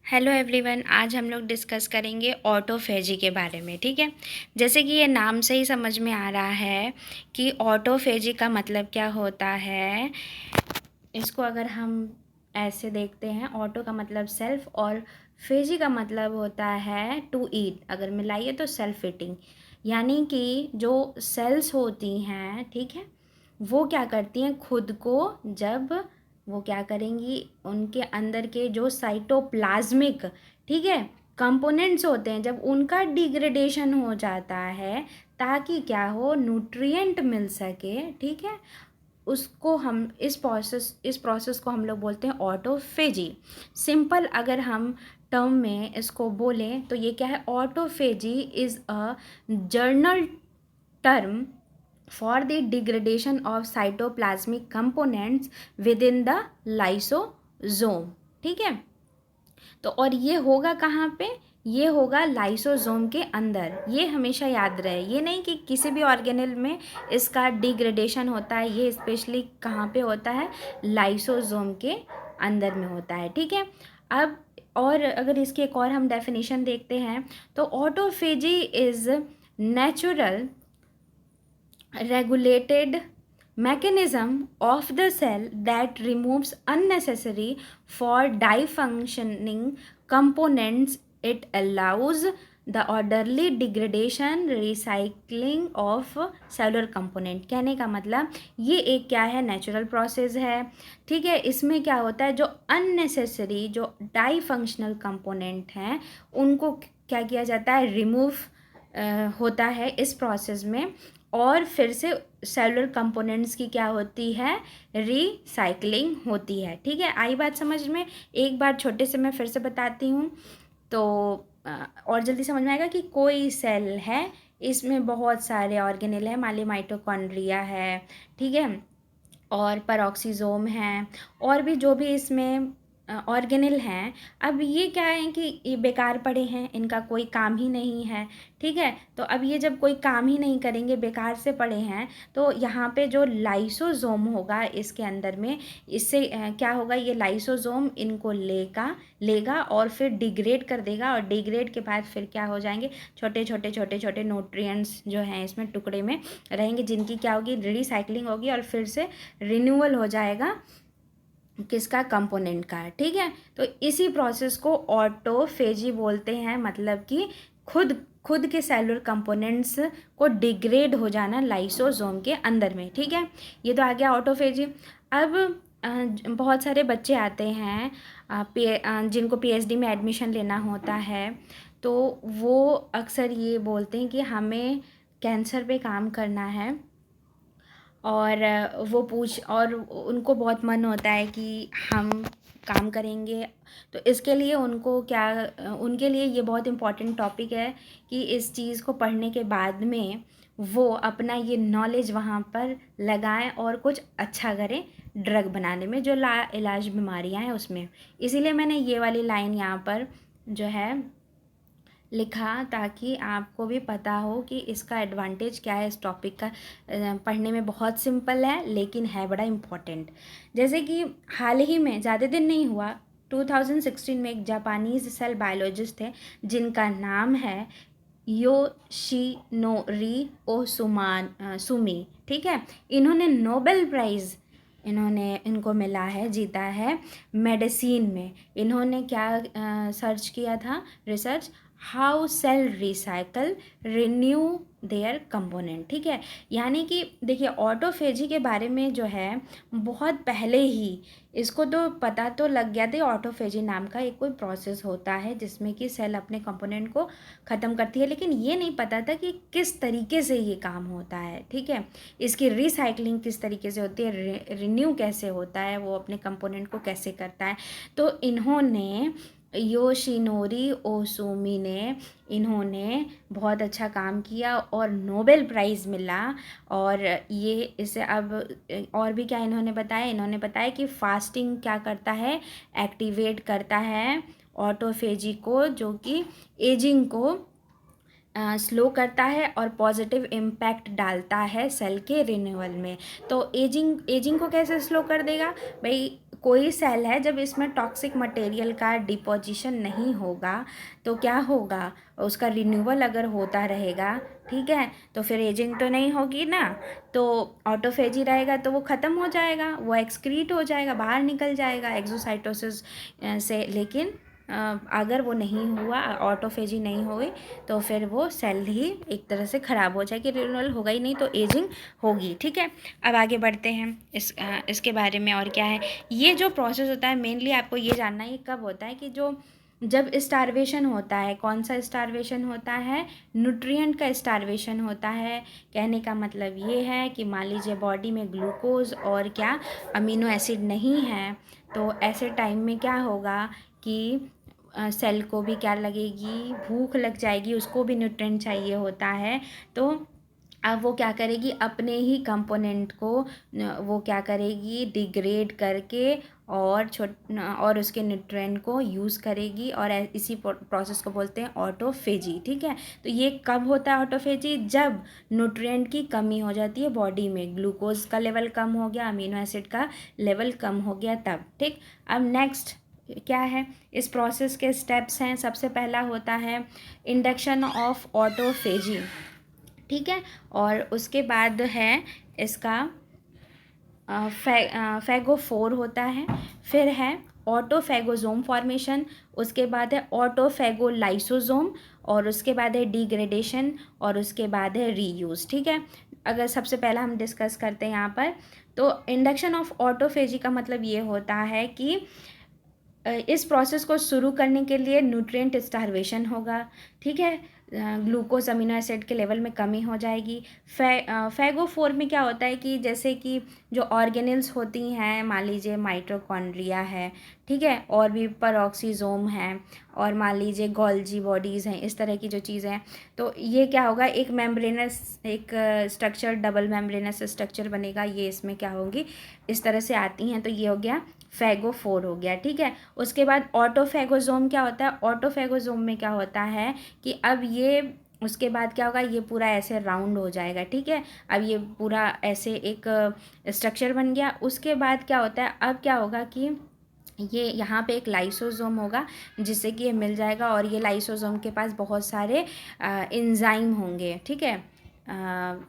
Hello everyone, आज हम लोग डिस्कस करेंगे ऑटोफेजी के बारे में। ठीक है, जैसे कि ये नाम से ही समझ में आ रहा है कि ऑटोफेजी का मतलब क्या होता है। इसको अगर हम ऐसे देखते हैं, ऑटो का मतलब सेल्फ और फेजी का मतलब होता है टू ईट। अगर मिलाइए तो सेल्फ ईटिंग, यानी कि जो सेल्स होती हैं, ठीक है, वो क्या करती हैं खुद को, जब वो क्या करेंगी, उनके अंदर के जो साइटोप्लाज्मिक, ठीक है, कंपोनेंट्स होते हैं, जब उनका डिग्रेडेशन हो जाता है ताकि क्या हो, न्यूट्रिएंट मिल सके, ठीक है, उसको हम इस प्रोसेस को हम लोग बोलते हैं ऑटोफेजी। सिंपल अगर हम टर्म में इसको बोलें तो ये क्या है, autophagy is a journal term for the degradation of cytoplasmic components within the lysosome। ठीक है, तो और ये होगा कहाँ पे, ये होगा लाइसोसोम के अंदर। ये हमेशा याद रहे, ये नहीं कि किसी भी ऑर्गेनेल में इसका डिग्रेडेशन होता है, ये स्पेशली कहाँ पे होता है, लाइसोसोम के अंदर में होता है। ठीक है, अब और अगर इसकी एक और हम डेफिनेशन देखते हैं तो autophagy is natural regulated mechanism of the cell that removes unnecessary for functioning components. It allows the orderly degradation recycling of cellular component। कहने का मतलब ये एक क्या है, नेचुरल प्रोसेस है। ठीक है, इसमें क्या होता है, जो अननेसेसरी जो डाई फंक्शनल कंपोनेंट हैं उनको क्या किया जाता है, रिमूव होता है इस प्रोसेस में, और फिर से सेलुलर कंपोनेंट्स की क्या होती है, रिसाइकलिंग होती है। ठीक है, आई बात समझ में। एक बार छोटे से मैं फिर से बताती हूँ तो और जल्दी समझ में आएगा कि कोई सेल है, इसमें बहुत सारे ऑर्गेनेल है, मान ली माइटोकॉन्ड्रिया है, ठीक है, और पेरोक्सिसोम है, और भी जो भी इसमें ऑर्गेनेल हैं। अब ये क्या है कि ये बेकार पड़े हैं, इनका कोई काम ही नहीं है। ठीक है, तो अब ये जब कोई काम ही नहीं करेंगे, बेकार से पड़े हैं, तो यहाँ पे जो लाइसोसोम होगा इसके अंदर में, इससे क्या होगा, ये लाइसोसोम इनको लेगा और फिर डिग्रेड कर देगा, और डिग्रेड के बाद फिर क्या हो जाएंगे, छोटे छोटे छोटे छोटे न्यूट्रिएंट्स जो हैं इसमें टुकड़े में रहेंगे, जिनकी क्या होगी, रिसाइकलिंग होगी और फिर से रिन्यूअल हो जाएगा किसका, कंपोनेंट का। ठीक है, तो इसी प्रोसेस को ऑटोफेजी बोलते हैं, मतलब कि खुद खुद के सेलुलर कंपोनेंट्स को डिग्रेड हो जाना लाइसोसोम के अंदर में। ठीक है, ये तो आ गया ऑटोफेजी। अब बहुत सारे बच्चे आते हैं जिनको पीएचडी में एडमिशन लेना होता है, तो वो अक्सर ये बोलते हैं कि हमें कैंसर पे काम करना है, और और उनको बहुत मन होता है कि हम काम करेंगे। तो इसके लिए उनको क्या, उनके लिए ये बहुत इम्पॉर्टेंट टॉपिक है कि इस चीज़ को पढ़ने के बाद में वो अपना ये नॉलेज वहाँ पर लगाएं और कुछ अच्छा करें ड्रग बनाने में, जो इलाज बीमारियाँ हैं उसमें। इसीलिए मैंने ये वाली लाइन यहाँ पर जो है लिखा, ताकि आपको भी पता हो कि इसका एडवांटेज क्या है इस टॉपिक का। पढ़ने में बहुत सिंपल है लेकिन है बड़ा इम्पॉर्टेंट। जैसे कि हाल ही में, ज़्यादा दिन नहीं हुआ, 2016 में एक जापानीज़ सेल बायोलॉजिस्ट थे जिनका नाम है योशिनोरी सुमी। ठीक है, इन्होंने नोबेल प्राइज़ इनको मिला है, जीता है मेडिसिन में। इन्होंने क्या सर्च किया था, research, how cell recycle renew their component. ठीक है, यानी कि देखिए ऑटोफेजी के बारे में जो है बहुत पहले ही इसको तो पता तो लग गया था, ऑटोफेजी नाम का एक कोई प्रोसेस होता है जिसमें कि सेल अपने कंपोनेंट को ख़त्म करती है, लेकिन ये नहीं पता था कि किस तरीके से ये काम होता है। ठीक है, इसकी रिसाइकलिंग किस तरीके से होती है, रिन्यू कैसे होता है, वो अपने कंपोनेंट को कैसे करता है। तो इन्होंने योशिनोरी ओसुमी ने इन्होंने बहुत अच्छा काम किया और नोबेल प्राइज़ मिला। और ये इसे अब और भी क्या इन्होंने बताया कि फास्टिंग क्या करता है, एक्टिवेट करता है ऑटोफेजी को, जो कि एजिंग को स्लो करता है और पॉजिटिव इम्पैक्ट डालता है सेल के रिन्यूअल में। तो एजिंग को कैसे स्लो कर देगा भाई, कोई सेल है जब इसमें टॉक्सिक मटेरियल का डिपोजिशन नहीं होगा तो क्या होगा, उसका रिन्यूअल अगर होता रहेगा, ठीक है, तो फिर एजिंग तो नहीं होगी ना। तो ऑटोफेजी रहेगा तो वो ख़त्म हो जाएगा, वो एक्सक्रीट हो जाएगा, बाहर निकल जाएगा एक्सोसाइटोसिस से। लेकिन अगर वो नहीं हुआ, ऑटोफेजी नहीं हुई, तो फिर वो सेल ही एक तरह से ख़राब हो जाएगी, रिन्यूअल होगा ही नहीं, तो एजिंग होगी। ठीक है, अब आगे बढ़ते हैं इसके बारे में। और क्या है, ये जो प्रोसेस होता है मेनली आपको ये जानना है कब होता है, कि जो जब स्टारवेशन होता है, कौन सा स्टारवेशन होता है, न्यूट्रिएंट का स्टारवेशन होता है। कहने का मतलब ये है कि मान लीजिए बॉडी में ग्लूकोज और क्या अमीनो एसिड नहीं है, तो ऐसे टाइम में क्या होगा कि सेल को भी क्या लगेगी, भूख लग जाएगी, उसको भी न्यूट्रिएंट चाहिए होता है। तो अब वो क्या करेगी, अपने ही कंपोनेंट को वो क्या करेगी, डिग्रेड करके और उसके न्यूट्रिएंट को यूज़ करेगी, और इसी प्रोसेस को बोलते हैं ऑटोफेजी। ठीक है, तो ये कब होता है ऑटोफेजी, जब न्यूट्रिएंट की कमी हो जाती है बॉडी में, ग्लूकोज का लेवल कम हो गया, अमीनो एसिड का लेवल कम हो गया तब। ठीक, अब नेक्स्ट क्या है, इस प्रोसेस के स्टेप्स हैं। सबसे पहला होता है इंडक्शन ऑफ ऑटोफेजी। ठीक है, और उसके बाद है इसका फैगोफोर होता है, फिर है ऑटोफैगोसोम फॉर्मेशन, उसके बाद है ऑटोफैगोलाइसोसोम, और उसके बाद है डिग्रेडेशन, और उसके बाद है रीयूज़। ठीक है, अगर सबसे पहला हम डिस्कस करते हैं यहाँ पर, तो इंडक्शन ऑफ ऑटोफेजी का मतलब ये होता है कि इस प्रोसेस को शुरू करने के लिए न्यूट्रिएंट स्टारवेशन होगा। ठीक है, ग्लूकोज अमीनो एसिड के लेवल में कमी हो जाएगी। फैगोफोर में क्या होता है कि जैसे कि जो ऑर्गेनेल्स होती हैं, मान लीजिए माइटोकॉन्ड्रिया है, ठीक है, और भी पेरोक्सीसोम है, और मान लीजिए गोल्जी बॉडीज़ हैं, इस तरह की जो चीज़ें हैं, तो ये क्या होगा, एक मेम्ब्रेनस, एक स्ट्रक्चर, डबल मेम्ब्रेनस स्ट्रक्चर बनेगा, ये इसमें क्या होंगी, इस तरह से आती हैं। तो ये हो गया फैगोफोर हो गया। ठीक है, उसके बाद ऑटोफैगोसोम क्या होता है, ऑटोफैगोसोम में क्या होता है कि अब ये उसके बाद क्या होगा, ये पूरा ऐसे राउंड हो जाएगा। ठीक है, अब ये पूरा ऐसे एक स्ट्रक्चर बन गया। उसके बाद क्या होता है, अब क्या होगा कि ये यहाँ पे एक लाइसोसोम होगा जिससे कि ये मिल जाएगा, और ये लाइसोसोम के पास बहुत सारे एंजाइम होंगे। ठीक है,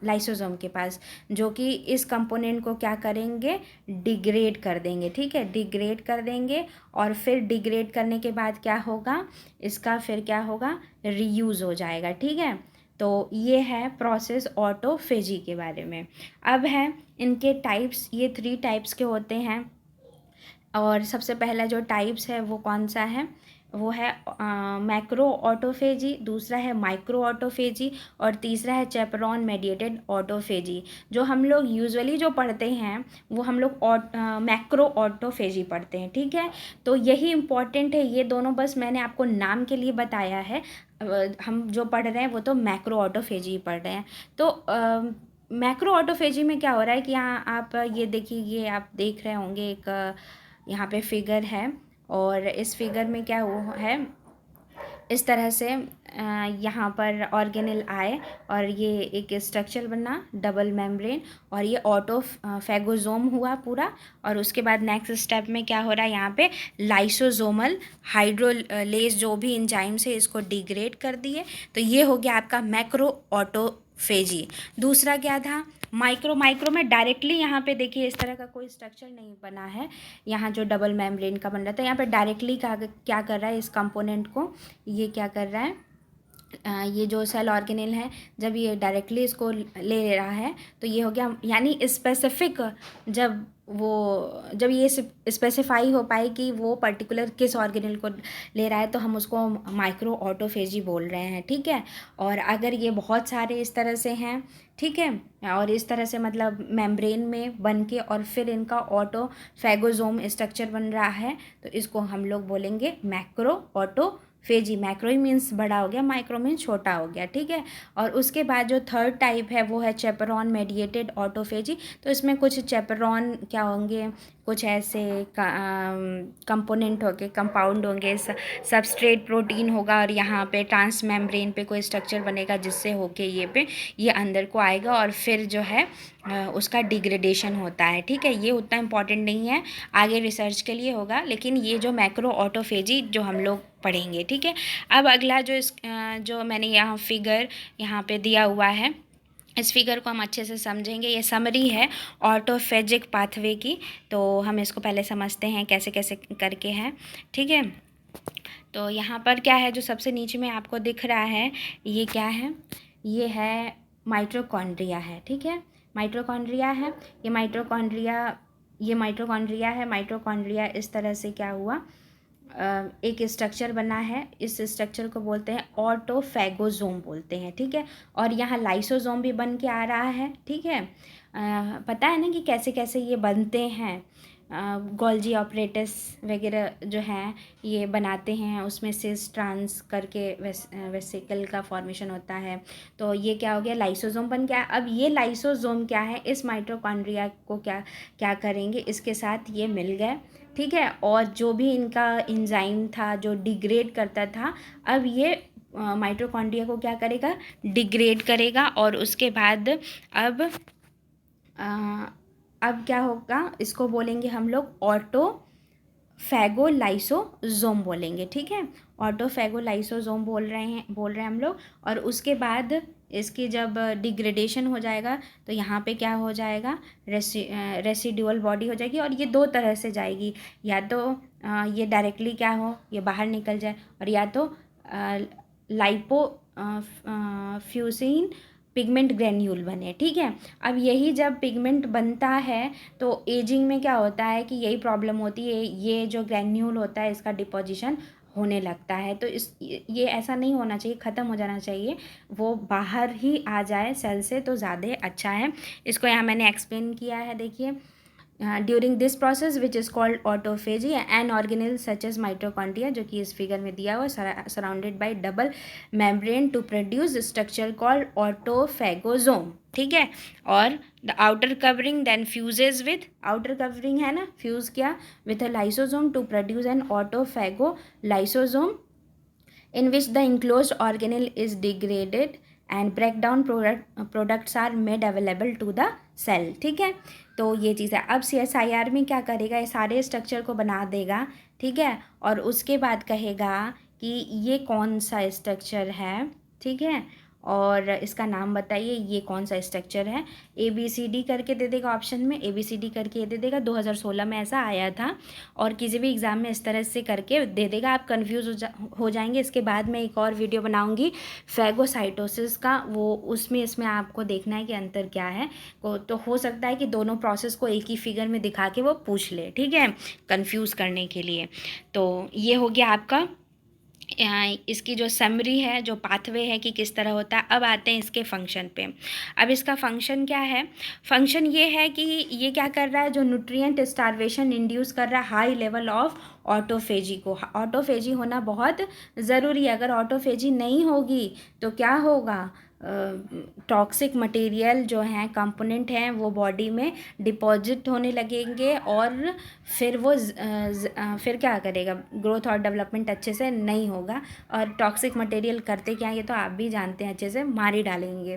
लाइसोसोम के पास, जो कि इस कंपोनेंट को क्या करेंगे, डिग्रेड कर देंगे। ठीक है, डिग्रेड कर देंगे, और फिर डिग्रेड करने के बाद क्या होगा, इसका फिर क्या होगा, रीयूज़ हो जाएगा। ठीक है, तो ये है प्रोसेस ऑटोफेजी के बारे में। अब है इनके टाइप्स, ये 3 टाइप्स के होते हैं। और सबसे पहला जो टाइप्स है वो कौन सा है, वो है मैक्रो ऑटोफेजी, दूसरा है माइक्रो ऑटोफेजी, और तीसरा है चैपरॉन मेडिएटेड ऑटोफेजी। जो हम लोग यूजुअली जो पढ़ते हैं वो हम लोग मैक्रो ऑटोफेजी पढ़ते हैं। ठीक है, तो यही इम्पॉर्टेंट है, ये दोनों बस मैंने आपको नाम के लिए बताया है। हम जो पढ़ रहे हैं वो तो मैक्रो ऑटोफेजी पढ़ रहे हैं। तो मैक्रो ऑटोफेजी में क्या हो रहा है कि यहाँ आप ये देखिए, ये आप देख रहे होंगे एक यहाँ पे फिगर है, और इस फिगर में क्या हुआ है, इस तरह से यहाँ पर ऑर्गेनेल आए, और ये एक स्ट्रक्चर बना डबल मेम्ब्रेन, और ये ऑटोफैगोसोम हुआ पूरा। और उसके बाद नेक्स्ट स्टेप में क्या हो रहा है, यहाँ पे लाइसोसोमल हाइड्रोलेज जो भी एंजाइम्स है इसको डिग्रेड कर दिए। तो ये हो गया आपका मैक्रो ऑटोफेजी। दूसरा क्या था, माइक्रो। माइक्रो में डायरेक्टली यहाँ पे देखिए इस तरह का कोई स्ट्रक्चर नहीं बना है, यहाँ जो डबल मेम्ब्रेन का बन रहा था, यहाँ पे डायरेक्टली क्या कर रहा है, इस कंपोनेंट को ये क्या कर रहा है, ये जो सेल ऑर्गेनेल है, जब ये डायरेक्टली इसको ले रहा है तो ये हो गया, यानी स्पेसिफिक, जब ये स्पेसिफाई हो पाए कि वो पर्टिकुलर किस ऑर्गेनेल को ले रहा है, तो हम उसको माइक्रो ऑटोफेजी बोल रहे हैं। ठीक है, और अगर ये बहुत सारे इस तरह से हैं, ठीक है, और इस तरह से मतलब मेम्ब्रेन में बन के और फिर इनका ऑटोफैगोसोम स्ट्रक्चर बन रहा है, तो इसको हम लोग बोलेंगे मैक्रो ऑटोफेजी। मैक्रो ही मीन्स बड़ा हो गया, माइक्रो मीन्स छोटा हो गया। ठीक है, और उसके बाद जो थर्ड टाइप है वो है चैपरॉन मेडिएटेड ऑटोफेजी। तो इसमें कुछ चैपरॉन क्या होंगे, कुछ ऐसे कंपोनेंट होंगे, कंपाउंड होंगे, सबस्ट्रेट प्रोटीन होगा और यहाँ पे ट्रांस मेम्ब्रेन पे कोई स्ट्रक्चर बनेगा जिससे होके ये अंदर को आएगा और फिर जो है उसका डिग्रेडेशन होता है। ठीक है, ये उतना इम्पॉर्टेंट नहीं है, आगे रिसर्च के लिए होगा, लेकिन ये जो मैक्रो ऑटोफेजी जो हम लोग पढ़ेंगे। ठीक है, अब अगला जो मैंने यहाँ फिगर यहाँ पे दिया हुआ है, इस फिगर को हम अच्छे से समझेंगे। ये समरी है ऑटोफेजिक पाथवे की, तो हम इसको पहले समझते हैं कैसे कैसे करके है। ठीक है, तो यहाँ पर क्या है, जो सबसे नीचे में आपको दिख रहा है ये क्या है, ये है माइटोकॉन्ड्रिया है। ठीक है, माइटोकॉन्ड्रिया है, ये माइटोकॉन्ड्रिया है। माइटोकॉन्ड्रिया इस तरह से क्या हुआ, एक स्ट्रक्चर बना है, इस स्ट्रक्चर को बोलते हैं ऑटोफैगोसोम बोलते हैं। ठीक है, और यहाँ लाइसोसोम भी बन के आ रहा है। ठीक है, पता है ना कि कैसे कैसे ये बनते हैं, गोल्जी ऑपरेटस वगैरह जो हैं ये बनाते हैं, उसमें सिस ट्रांस करके वेसिकल का फॉर्मेशन होता है। तो ये क्या हो गया, लाइसोसोम बन गया। अब ये लाइसोसोम क्या है, इस माइटोकॉन्ड्रिया को क्या करेंगे, इसके साथ ये मिल गए। ठीक है, और जो भी इनका एंजाइम था जो डिग्रेड करता था, अब ये माइटोकॉन्ड्रिया को क्या करेगा, डिग्रेड करेगा। और उसके बाद अब क्या होगा, इसको बोलेंगे हम लोग ऑटोफैगोलाइसोसोम बोलेंगे। ठीक है, ऑटोफैगोलाइसोसोम बोल रहे हैं हम लोग। और उसके बाद इसकी जब डिग्रेडेशन हो जाएगा तो यहाँ पे क्या हो जाएगा, रेसिडुअल बॉडी हो जाएगी। और ये दो तरह से जाएगी, या तो ये डायरेक्टली क्या हो, ये बाहर निकल जाए, और या तो लाइपो फ्यूसिन पिगमेंट ग्रेन्यूल बने। ठीक है, अब यही जब पिगमेंट बनता है तो एजिंग में क्या होता है कि यही प्रॉब्लम होती है, ये जो ग्रेन्यूल होता है इसका डिपोजिशन होने लगता है। तो ये ऐसा नहीं होना चाहिए, ख़त्म हो जाना चाहिए, वो बाहर ही आ जाए सेल से तो ज़्यादा अच्छा है। इसको यहाँ मैंने एक्सप्लेन किया है, देखिए। During this process which is called autophagy, an organelle such as mitochondria, जो कि इस फिगर में दिया हुआ, surrounded by double membrane to produce structure called autophagosome. ठीक है, और the outer covering then fuses with, outer covering है ना, फ्यूज किया with a lysosome to produce an autophagolysosome in which the enclosed organelle is degraded and breakdown products are made available to the cell। ठीक है, तो ये चीज़ है। अब CSIR में क्या करेगा, ये सारे स्ट्रक्चर को बना देगा। ठीक है, और उसके बाद कहेगा कि ये कौन सा स्ट्रक्चर है। ठीक है, और इसका नाम बताइए, ये कौन सा स्ट्रक्चर है, ABCD करके दे देगा ऑप्शन में, ABCD करके दे देगा। 2016 में ऐसा आया था, और किसी भी एग्ज़ाम में इस तरह से करके दे देगा, आप कंफ्यूज हो जाएंगे। इसके बाद मैं एक और वीडियो बनाऊंगी फैगोसाइटोसिस का, वो इसमें आपको देखना है कि अंतर क्या है। तो हो सकता है कि दोनों प्रोसेस को एक ही फिगर में दिखा के वो पूछ ले। ठीक है, कंफ्यूज करने के लिए। तो ये हो गया आपका इसकी जो समरी है, जो पाथवे है कि किस तरह होता है। अब आते हैं इसके फंक्शन पे। अब इसका फंक्शन क्या है, फंक्शन ये है कि ये क्या कर रहा है, जो न्यूट्रिएंट स्टारवेशन इंड्यूस कर रहा है हाई लेवल ऑफ ऑटोफेजी को। ऑटोफेजी होना बहुत ज़रूरी है, अगर ऑटोफेजी नहीं होगी तो क्या होगा, टॉक्सिक मटेरियल जो हैं, कंपोनेंट हैं, वो बॉडी में डिपॉजिट होने लगेंगे, और फिर वो फिर क्या करेगा, ग्रोथ और डेवलपमेंट अच्छे से नहीं होगा। और टॉक्सिक मटेरियल करते क्या, ये तो आप भी जानते हैं, अच्छे से मार ही डालेंगे।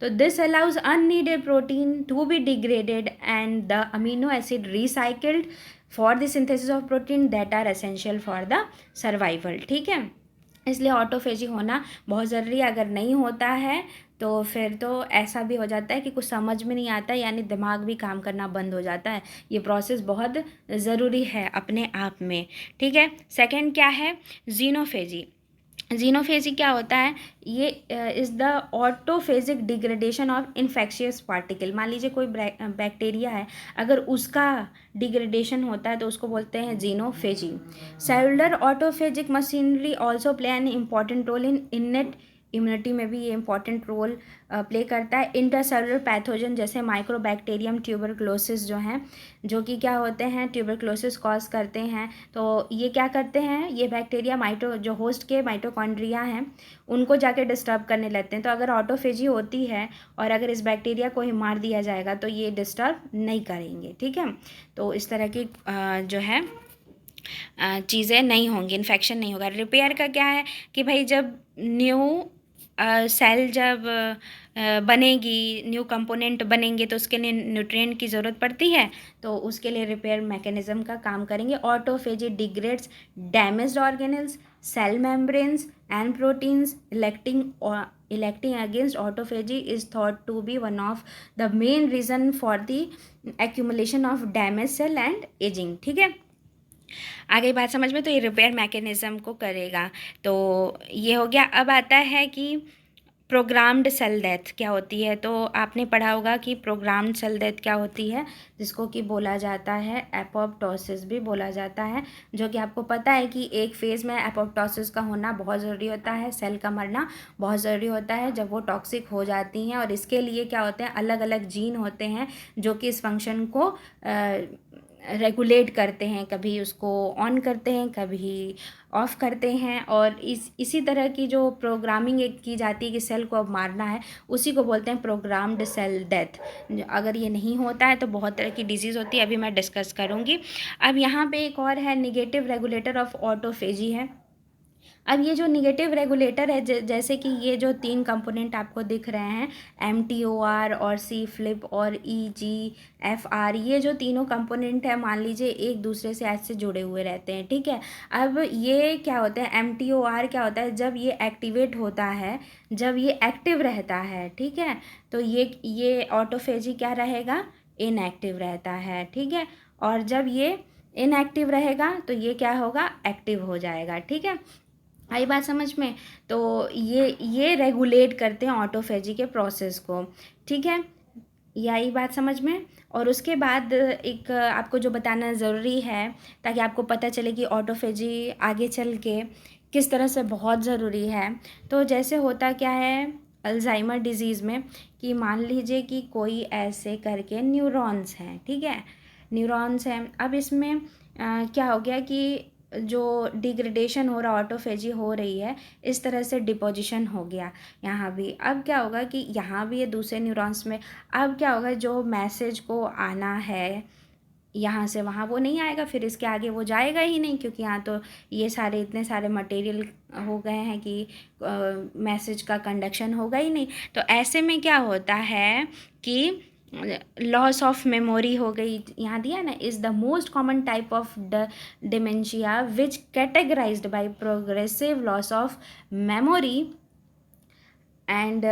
तो this allows unneeded protein to be degraded and the amino acid recycled for the synthesis of protein that are essential for the survival. ठीक है, इसलिए ऑटोफेजी होना बहुत ज़रूरी है। अगर नहीं होता है तो फिर तो ऐसा भी हो जाता है कि कुछ समझ में नहीं आता, यानी दिमाग भी काम करना बंद हो जाता है। ये प्रोसेस बहुत ज़रूरी है अपने आप में। ठीक है, सेकंड क्या है, जीनोफेजी। जीनोफेजी क्या होता है, ये is the autophagic degradation of infectious particle. मान लीजिए कोई बैक्टीरिया है, अगर उसका डिग्रेडेशन होता है तो उसको बोलते हैं xenophagy. Cellular autophagic machinery also play an important role in innate immunity में भी ये इंपॉर्टेंट रोल प्ले करता है। इंटरसेलुलर पैथोजन जैसे माइक्रोबैक्टीरियम ट्यूबरक्लोसिस जो हैं, जो कि क्या होते हैं, ट्यूबरक्लोसिस कॉज करते हैं। तो ये क्या करते हैं, ये बैक्टीरिया जो होस्ट के माइटोकॉन्ड्रिया हैं उनको जाके डिस्टर्ब करने लगते हैं। तो अगर ऑटोफेजी होती है और अगर इस बैक्टीरिया को ही मार दिया जाएगा तो ये डिस्टर्ब नहीं करेंगे, ठीक है। तो इस तरह की जो है चीज़ें नहीं होंगी, इन्फेक्शन नहीं होगा। रिपेयर का क्या है कि भाई जब न्यू सेल जब बनेगी, न्यू कंपोनेंट बनेंगे तो उसके लिए न्यूट्रिएंट की ज़रूरत पड़ती है, तो उसके लिए रिपेयर मैकेनिज्म का काम करेंगे। Autophagy degrades damaged organelles, cell membranes and proteins. Electing against autophagy is thought to be one of the main reason for the accumulation of damage cell and ageing, ठीक है। आ गई बात समझ में। तो ये रिपेयर मैकेनिज़्म को करेगा। तो ये हो गया। अब आता है कि प्रोग्राम्ड सेल डेथ क्या होती है। तो आपने पढ़ा होगा कि प्रोग्राम्ड सेल डेथ क्या होती है, जिसको कि बोला जाता है एपोप्टोसिस भी बोला जाता है, जो कि आपको पता है कि एक फेज़ में एपोप्टोसिस का होना बहुत ज़रूरी होता है, सेल का मरना बहुत ज़रूरी होता है जब वो टॉक्सिक हो जाती हैं। और इसके लिए क्या होते हैं, अलग अलग जीन होते हैं जो कि इस फंक्शन को रेगुलेट करते हैं, कभी उसको ऑन करते हैं, कभी ऑफ़ करते हैं। और इसी तरह की जो प्रोग्रामिंग की जाती है कि सेल को अब मारना है, उसी को बोलते हैं प्रोग्राम्ड सेल डेथ। अगर ये नहीं होता है तो बहुत तरह की डिजीज़ होती है, अभी मैं डिस्कस करूँगी। अब यहाँ पे एक और है, निगेटिव रेगुलेटर ऑफ ऑटोफेजी है। अब ये जो निगेटिव रेगुलेटर है, जैसे कि ये जो 3 कंपोनेंट आपको दिख रहे हैं, MTOR और C-FLIP और EGFR, ये जो तीनों कंपोनेंट है, मान लीजिए एक दूसरे से ऐसे जुड़े हुए रहते हैं, ठीक है। अब ये क्या होता है, MTOR क्या होता है, जब ये एक्टिवेट होता है, जब ये एक्टिव रहता है, ठीक है, तो ये ऑटोफेजी क्या रहेगा, इनएक्टिव रहता है, ठीक है। और जब ये इनएक्टिव रहेगा तो ये क्या होगा, एक्टिव हो जाएगा, ठीक है। आई बात समझ में। तो ये रेगुलेट करते हैं ऑटोफेजी के प्रोसेस को, ठीक है। ये आई बात समझ में। और उसके बाद एक आपको जो बताना ज़रूरी है, ताकि आपको पता चले कि ऑटोफेजी आगे चल के किस तरह से बहुत ज़रूरी है। तो जैसे होता क्या है अल्जाइमर डिज़ीज़ में, कि मान लीजिए कि कोई ऐसे करके न्यूरॉन्स हैं, ठीक है, न्यूरॉन्स हैं। अब इसमें क्या हो गया कि जो डिग्रेडेशन हो रहा, ऑटोफेजी हो रही है, इस तरह से डिपोजिशन हो गया यहाँ भी। अब क्या होगा कि यहाँ भी ये दूसरे न्यूरॉन्स में, अब क्या होगा, जो मैसेज को आना है यहाँ से वहाँ वो नहीं आएगा, फिर इसके आगे वो जाएगा ही नहीं, क्योंकि यहाँ तो ये सारे इतने सारे मटेरियल हो गए हैं कि मैसेज का कंडक्शन होगा ही नहीं। तो ऐसे में क्या होता है कि लॉस ऑफ मेमोरी हो गई, यहाँ दिया ना, is the most common type of dementia which categorized by progressive loss of memory and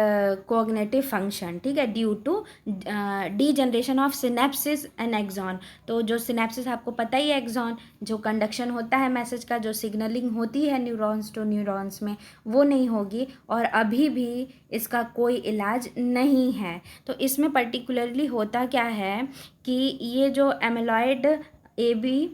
cognitive function, ठीक है, due to degeneration of synapses and axon. तो जो सिनेप्सिस आपको पता ही है, एक्सॉन जो कंडक्शन होता है मैसेज का, जो सिग्नलिंग होती है न्यूरॉन्स टू न्यूरॉन्स में, वो नहीं होगी। और अभी भी इसका कोई इलाज नहीं है। तो इसमें पर्टिकुलरली होता क्या है कि ये जो एमिलॉइड AB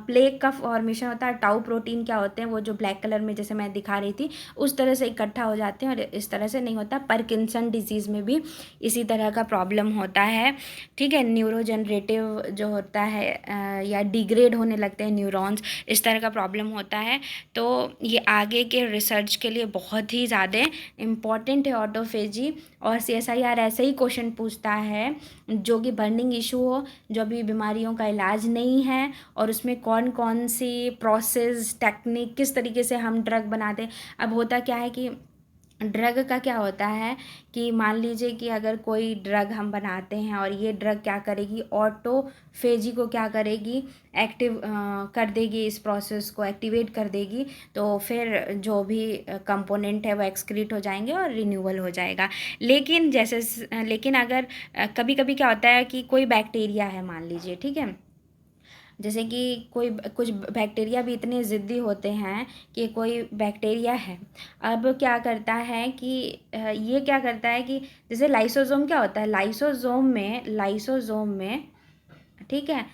प्लेक का फॉर्मेशन होता है, टाउ प्रोटीन क्या होते हैं, वो जो ब्लैक कलर में जैसे मैं दिखा रही थी उस तरह से इकट्ठा हो जाते हैं, और इस तरह से नहीं होता। पार्किंसन डिजीज़ में भी इसी तरह का प्रॉब्लम होता है, ठीक है। न्यूरोजनरेटिव जो होता है या डिग्रेड होने लगते हैं न्यूरॉन्स, इस तरह का प्रॉब्लम होता है। तो ये आगे के रिसर्च के लिए बहुत ही ज़्यादा इम्पॉर्टेंट है ऑटोफेजी। और CSIR ऐसे ही क्वेश्चन पूछता है जो कि बर्निंग इशू हो, जो भी बीमारियों का इलाज नहीं है, और उसमें कौन कौन सी प्रोसेस टेक्निक, किस तरीके से हम ड्रग बनाते हैं। अब होता क्या है कि ड्रग का क्या होता है कि मान लीजिए कि अगर कोई ड्रग हम बनाते हैं और ये ड्रग क्या करेगी, ऑटोफेजी को क्या करेगी, एक्टिव कर देगी, इस प्रोसेस को एक्टिवेट कर देगी। तो फिर जो भी कंपोनेंट है वो एक्सक्रीट हो जाएंगे और रिन्यूअल हो जाएगा। लेकिन अगर कभी कभी क्या होता है कि कोई बैक्टीरिया है, मान लीजिए, ठीक है, जैसे कि कुछ बैक्टीरिया भी इतने ज़िद्दी होते हैं कि कोई बैक्टीरिया है, अब क्या करता है कि ये क्या करता है कि जैसे लाइसोसोम क्या होता है, लाइसोसोम में ठीक है।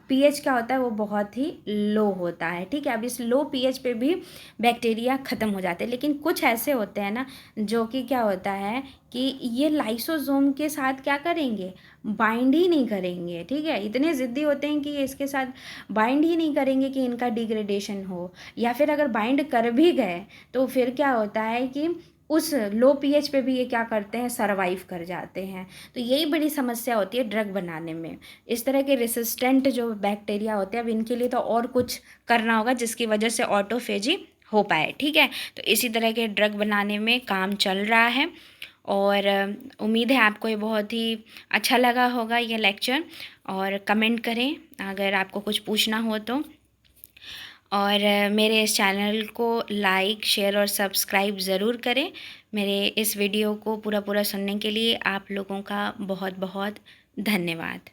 पीएच क्या होता है, वो बहुत ही लो होता है। ठीक है, अब इस लो पीएच पे भी बैक्टीरिया ख़त्म हो जाते हैं, लेकिन कुछ ऐसे होते हैं ना जो कि क्या होता है कि ये लाइसोसोम के साथ क्या करेंगे, बाइंड ही नहीं करेंगे। ठीक है, इतने ज़िद्दी होते हैं कि ये इसके साथ बाइंड ही नहीं करेंगे कि इनका डिग्रेडेशन हो, या फिर अगर बाइंड कर भी गए तो फिर क्या होता है कि उस लो पीएच पे भी ये क्या करते हैं, सर्वाइव कर जाते हैं। तो यही बड़ी समस्या होती है ड्रग बनाने में। इस तरह के रेसिस्टेंट जो बैक्टीरिया होते हैं, अब इनके लिए तो और कुछ करना होगा जिसकी वजह से ऑटोफेजी हो पाए। ठीक है, तो इसी तरह के ड्रग बनाने में काम चल रहा है, और उम्मीद है आपको ये बहुत ही अच्छा लगा होगा ये लेक्चर। और कमेंट करें अगर आपको कुछ पूछना हो तो, और मेरे इस चैनल को लाइक, शेयर और सब्सक्राइब ज़रूर करें। मेरे इस वीडियो को पूरा पूरा सुनने के लिए आप लोगों का बहुत बहुत धन्यवाद।